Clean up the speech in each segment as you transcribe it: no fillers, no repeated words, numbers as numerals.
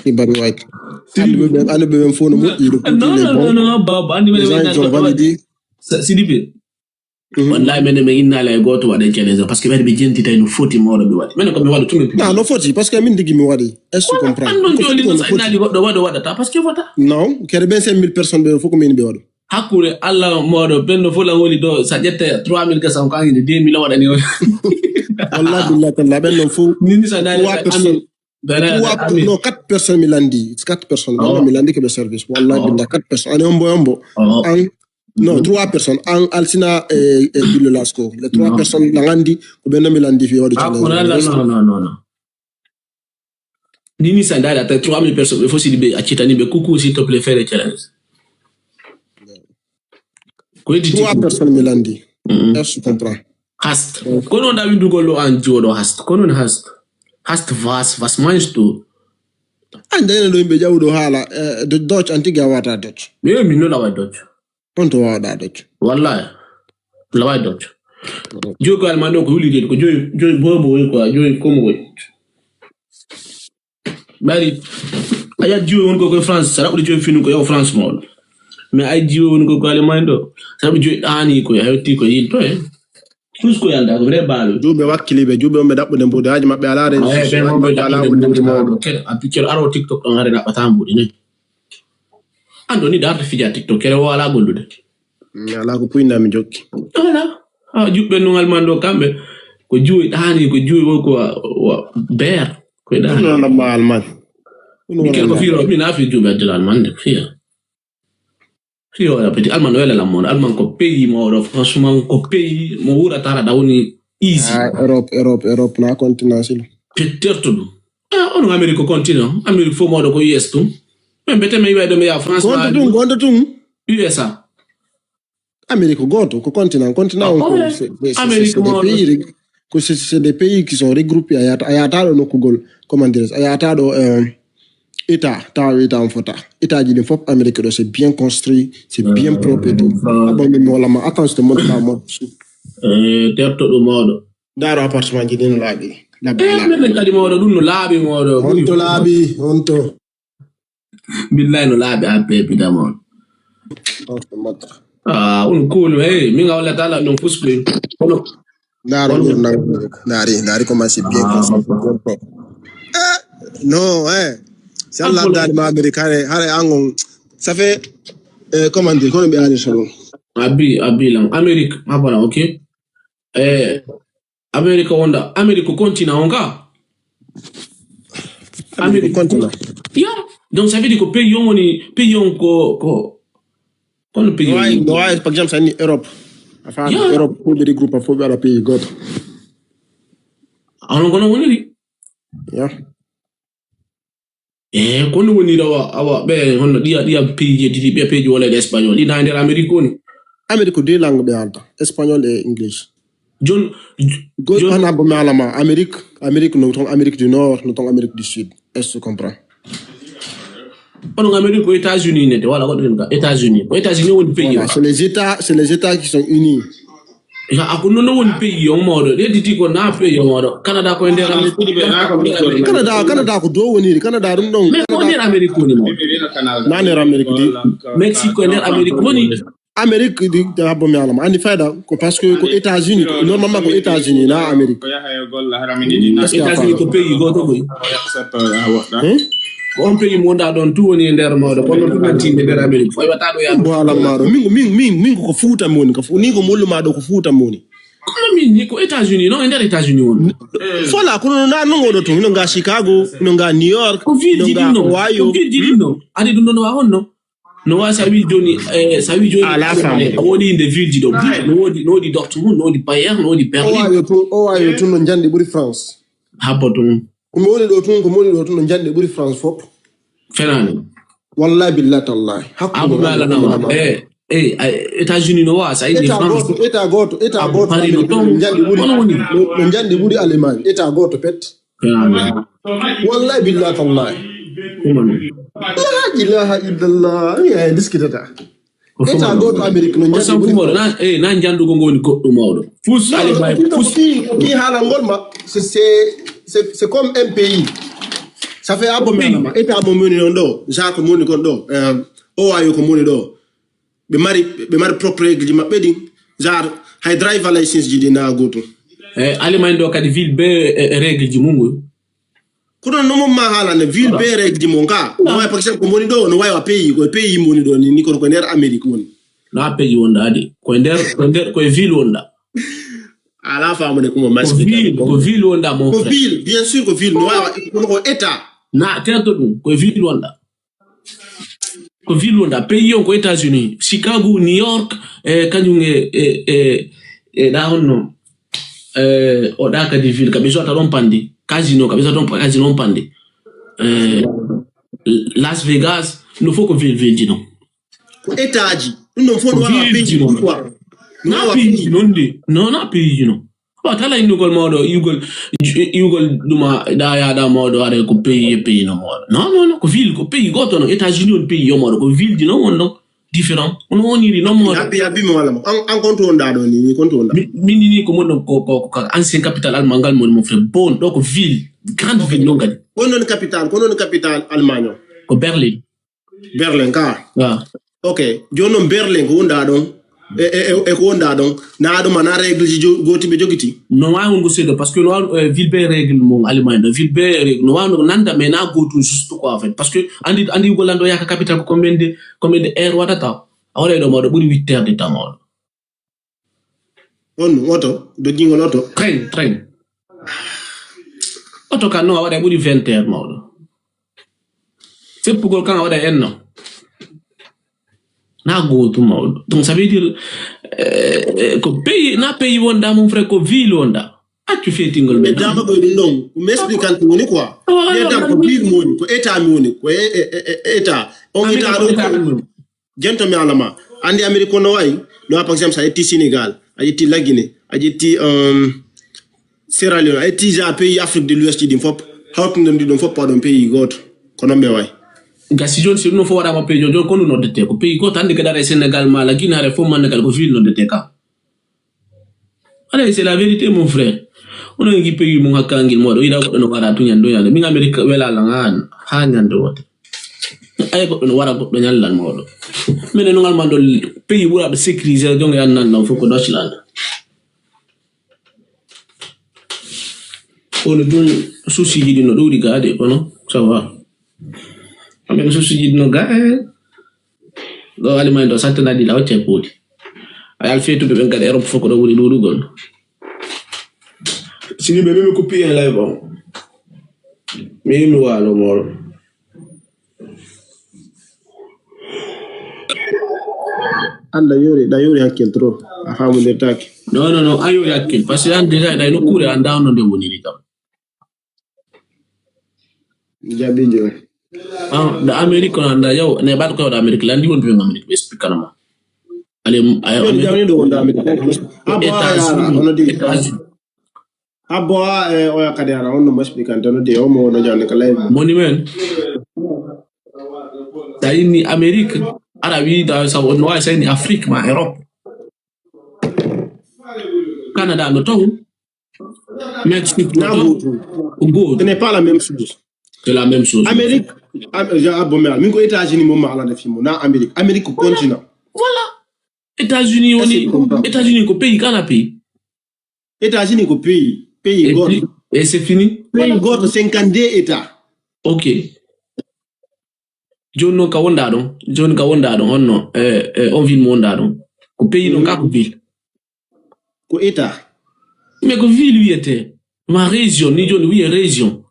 Barry White. Ande be phone mo non baba andi me validé. Sidibé. Wallahi mene me inna la goto wade challenge parce que be be jenti tay no foti modo be wadi mene ko me wadu tumen non foti parce que min digi mi wadi est-ce que tu comprends non joli no sai nali goddo wada ta parce que vota non kere ben 5000 personnes be foko min be wadu hakure alla modo benno fo la woni do sa jette 3000 ka sam kan ni 2000 wada ni wallahi billahi talla benno fo ni sa dali non 4 personnes milandi 4 personnes milandi que be service wallahi billahi 4 personnes ane ombo non 3 personnes en alsina le lasco les 3 personnes langandi ko benno milandi fi wadu non nini sandala ta 3000 personnes il faut si be achitani be coucou s'il te plaît faire le challenge ko di 3 personnes milandi est-ce que tu comprends hast kono da windu gollo an jodo hast kono hast was meinst du ande no be jawdo hala de Dutch antiga wata Dutch mi no la Dutch onto wada Dutch wallahi la Dutch jogo almando ko huli ko joy bobo ko joy komo we bari aya jiwo won ko France sara ko joy finu ko yo France mo mais ay jiwo won ko almando sara joy ani ko ayoti ko yil to tous ko yanda ko vrai balu jobe wakkili be jobe be dabbo dembo daaji mabbe ala re apicel aro TikTok on ngare na batambudi ne ando ni darta fija TikTok kere wala gollude ala ko puina mi jokki ala jubbe no almando kambe ko juwi dani ko juwi ko ber ko dani non ma alman ni ko firo mi na fi jubbe de alman de fio la petit alman wala la monde alman ko pays mo franchement ko pays mo wura tara dawni easy Europe na continent sil peut-être on Amerique continent Amerique fo mo do ko yestu même bete me wido me ya France gondo tung USA Amerique goto ko continent Amerique mo ko c'est des pays qui sont regroupés ayata do no kugol comment dire ayata do État en fota. État dit fop Amérique c'est bien construit, c'est bien propre et tout. Attends, je te montre pas moi. Terto do modo. Daro appartement ji dino labi. Men kadi modo dum no labi modo. Onto. Billahi no labi a pepi da mon. Un cool mi ngawla tala no fuskui. Ono. Nari commence bien construit. Non, c'est là dans américain angon ça fait comment dire qu'on est bien salon abi lang Amérique abana OK Amérique wonda Amérique continent onka Amérique continent donc ça veut dire que pays on ko le pays ouais par exemple c'est Europe enfin Europe pour des groupes pour vers le pays god on kono woni kono woni rawa awa be hono dia pays be pays wala espagnol di na nder Amerique woni Amerique deux langues be alta espagnol et english John ana bo malama Amérique no ton Amérique du Nord no ton Amérique du Sud est-ce que tu comprends on Amérique aux États-Unis net wala ko États-Unis woni pays c'est les états qui sont unis akuno no woni pays yo modo de diti ko na pays yo modo Canada ko nder Canada ko do woni Canada dum don Canada Amerique woni mo na nder Amerique di Mexico nder Amerique woni Amerique di da bo mi alama andi fayda ko parce que ko États-Unis normalement ko États-Unis na Amerique États-Unis ko pays goto boy on pays monda don tout woni nder modo ko non tantinde nder Amerique fay wata do ya bo ala maro min ko fuuta moni ko ni ko moluma do ko fuuta moni kono min ni ko États-Unis non nder États-Unis won fola ko na no ngodo to no nga Chicago no nga New York no nga Ohio adi dum no wa honno no wa sawi joni ala fam woni inde ville di do no di Dortmund no di Bayern no di Berlin Ohio to no jande buri France habotum ko moni do to no jande buri France fop fenani wallahi billahi tallahi hakku bala na États-Unis no wa sai di France état goto no jande buri Allemagne état goto pet wallahi billahi tallahi la ilaha illallah ya diskitata état goto Amérique no jande buri modo na jandu go ngoni goddo mawdo fus ali bay fus ki hala ngolma c'est comme un pays ça fait abomena et ta momoni ndo Jacques moni ko do o ayo ko moni do be mari propre règle ma bedin genre hay driver license ji na goto ali mayndo kadi ville be règle ji mungu kuno no ma hala ne ville be règle ji monka no way par exemple ko moni do no way wa pays moni do ni ko nder Amerique woni na pays wonda adi ko nder ko ville wonda ala faamu ne ko mo ko ville wonda mon frère ko ville bien sûr ko ville no way ko état na teto dum ko ville wonda pays on ko États-Unis Chicago New York kanyum da honno o da ka di ville ka biso ta rompandi casino ka biso casino rompandi Las Vegas no foko ville dino ko état ji non fo do wala pays quoi na pays non pays no ba tala indugol modo yugol duma da ya da modo are ko pays no modo non ko ville ko pays goto no États-Unis on pays yo modo ko ville di no wono différent on woni ri no modo abi mo wala en compte onda do ni compte onda minini ko modo ko ancien capital allemand gal mon frère bon donc ville grande ville no gadi ko non capital allemand ko Berlin ka ok jono Berlin ko onda don e ko onda don na do mana règle ji goti be jogiti no wa on go sedo parce que no ville be règle mon allemand ville be règle no wa no nanda mais na go tout juste quoi en fait parce que andi golando yaka capital ko combien de heure wadata awre do modo buri 8 heures de temps modo on auto do jingol auto train auto kan no awre buri 20 heures modo c'est pour gol kan awre enno na go to modo donc ça veut dire ko pays na pays wonda mon frère ko ville wonda tu fais tingol mais dans ko non m'explique quand on quoi il dans ko ville moni ko état moni ko état on état do gento mi alama andi Amerique no way no par exemple ça été Sénégal été la Guinée été Sierra Leone été ja pays Afrique de l'Ouest di fop hawtu ndi don fop pardon pays goto kono be way gasi jon sirno fo wada ma pays jon ko no dete ko pays ko tande kadare Sénégal ma la Guinée re fo man gal ko ville no dete ka allez c'est la vérité mon frère on a ngi pays mo hakangil modo ida ko no wara tu nyando yande mi Amerique wela la ngan ha nyando wote ay ko no wara ko do nyallan modo menen no ngal mando pays bura de sécuriser donc yan nan no fo ko Deutschland on don souci di no do rigade ko no ça va amen souci di no ga do allemand do satana di la wote podi ayal fetu be ngade Europe fo ko do wuri do gon sini be me copier en live bon mais mi walo moro anda da yori hakkel trop a famu de tak non ayo yakkel parce que déjà da no kure anda no de woni ni tam jabi jo da Amerique anda yaw ne bat ko da Amerique landi won be Amerique be explique kanama ale ayo jabi do wonda Amerique abo o yakade ara on no explique antano de o mo no jani kala monument da ni Amerique arabi da sa on wa sai ni Afrique ma Europe Canada no to Mexique no to ce n'est pas la même chose. C'est la même chose. Amérique mingo États-Unis mo mala na fimo na Amérique continent. Voilà. États-Unis ko pays kana pays. États-Unis ko pays god. Et c'est fini. Pays god 52 états. OK. John ka wonda don onno on ville monda don. Ko pays non ka ko ville. Ko état. Mais ko ville lui était ma région ni John oui région.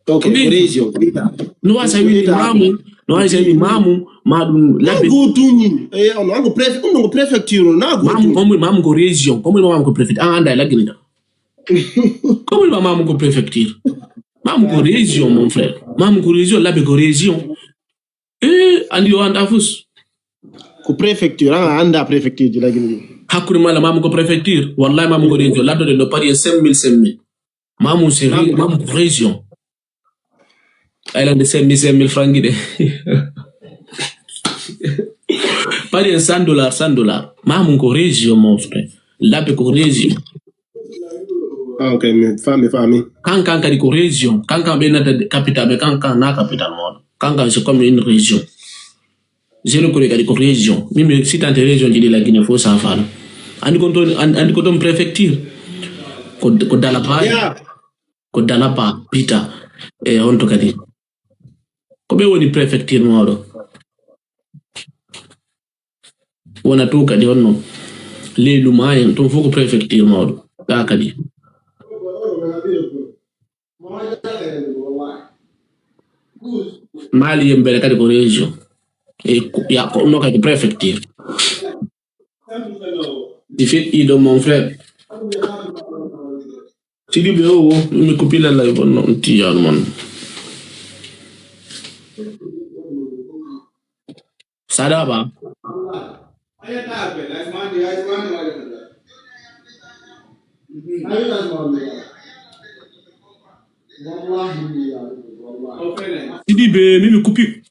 OK, région. No wa sai mamu madum labe go tuni on go préfecture na go mamu ko région comme mamu ko préfecture anda la Guinée. Comme mamu ko préfecture. Mamu ko région mon frère. Mamu ko région labe ko région. Andi anda fus. Ko préfecture anda préfecture de la Guinée. Hakuri mala mamu ko préfecture wallahi mamu ko région là de Paris 5000 mamu c'est mamu ko région. Elle a de 5 000 francs guide. Pas de $100. Maman ko région mon frère. Là pe ko région. Ok, mais famille. Quand kadi ko région, quand be na capitale, mais quand na capitale moi. Quand c'est comme une région. Je le connais kadi ko région. Même si tant région de la Guinée faut ça faire. Andi ko ton préfecture. Ko dalapa. Ko dalapa pita e honto kadi. Ko be woni préfecture mo do. Wona to kadi honno. Le lumay ton faut ko préfecture mo do. Da kadi. Mali yembele kadi ko région. Et ya ko no kadi préfecture. Il fait de mon frère. Tu dis oh, me copie la live non ti man. Sadaba. Tu dis me copie